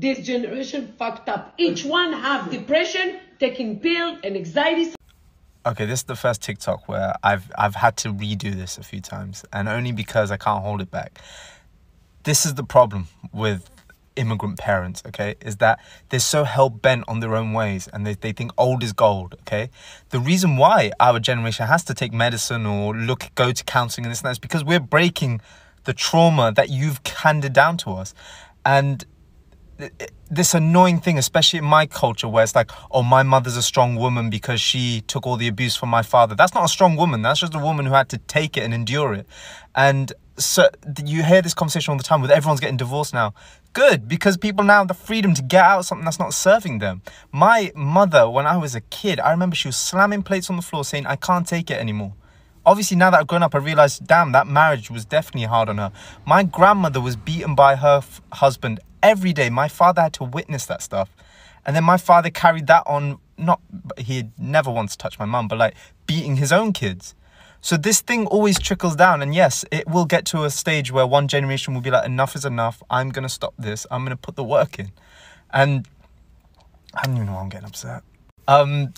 This generation fucked up. Each one have depression, taking pill and anxiety. Okay, this is the first TikTok where I've had to redo this a few times, and only because I can't hold it back. This is the problem with immigrant parents, okay, is that they're so hell-bent on their own ways, and they think old is gold, okay? The reason why our generation has to take medicine or go to counselling and this and that is because we're breaking the trauma that you've handed down to us. And this annoying thing, especially in my culture, where it's like, oh, my mother's a strong woman because she took all the abuse from my father. That's not a strong woman. That's just a woman who had to take it and endure it. And so you hear this conversation all the time with everyone's getting divorced now. Good, because people now have the freedom to get out of something that's not serving them. My mother, when I was a kid, I remember she was slamming plates on the floor saying, I can't take it anymore. Obviously, now that I've grown up, I realised, damn, that marriage was definitely hard on her. My grandmother was beaten by her husband every day. My father had to witness that stuff. And then my father carried that on, he never once touched my mum, but like beating his own kids. So this thing always trickles down. And yes, it will get to a stage where one generation will be like, enough is enough. I'm going to stop this. I'm going to put the work in. And I don't even know why I'm getting upset. And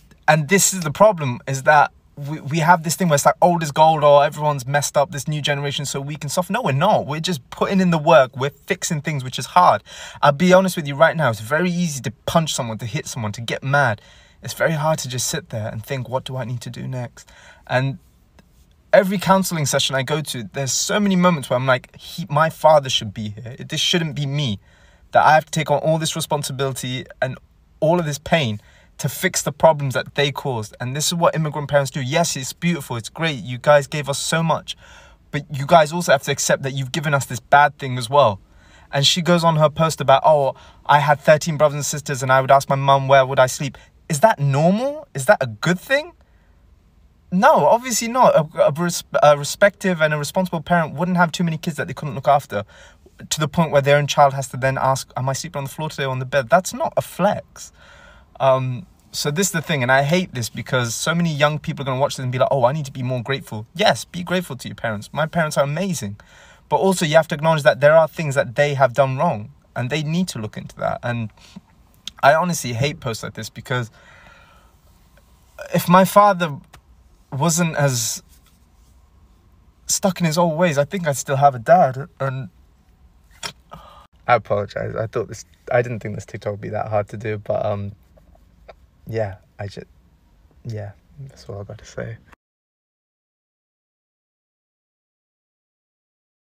this is the problem, is that we have this thing where it's like old is gold, or everyone's messed up, this new generation, so we can soften. No, we're not. We're just putting in the work. We're fixing things, which is hard. I'll be honest with you right now. It's very easy to punch someone, to hit someone, to get mad. It's very hard to just sit there and think, what do I need to do next? And every counselling session I go to, there's so many moments where I'm like, my father should be here. This shouldn't be me. That I have to take on all this responsibility and all of this pain to fix the problems that they caused. And this is what immigrant parents do. Yes, it's beautiful. It's great. You guys gave us so much. But you guys also have to accept that you've given us this bad thing as well. And she goes on her post about, oh, I had 13 brothers and sisters and I would ask my mum, where would I sleep? Is that normal? Is that a good thing? No, obviously not. A respective and a responsible parent wouldn't have too many kids that they couldn't look after, to the point where their own child has to then ask, am I sleeping on the floor today or on the bed? That's not a flex. So this is the thing, and I hate this because so many young people are going to watch this and be like, oh, I need to be more grateful. Yes, be grateful to your parents. My parents are amazing. But also you have to acknowledge that there are things that they have done wrong, and they need to look into that. And I honestly hate posts like this, because if my father wasn't as stuck in his old ways, I think I'd still have a dad. And I apologize. I didn't think this TikTok would be that hard to do, but yeah, that's all I got to say.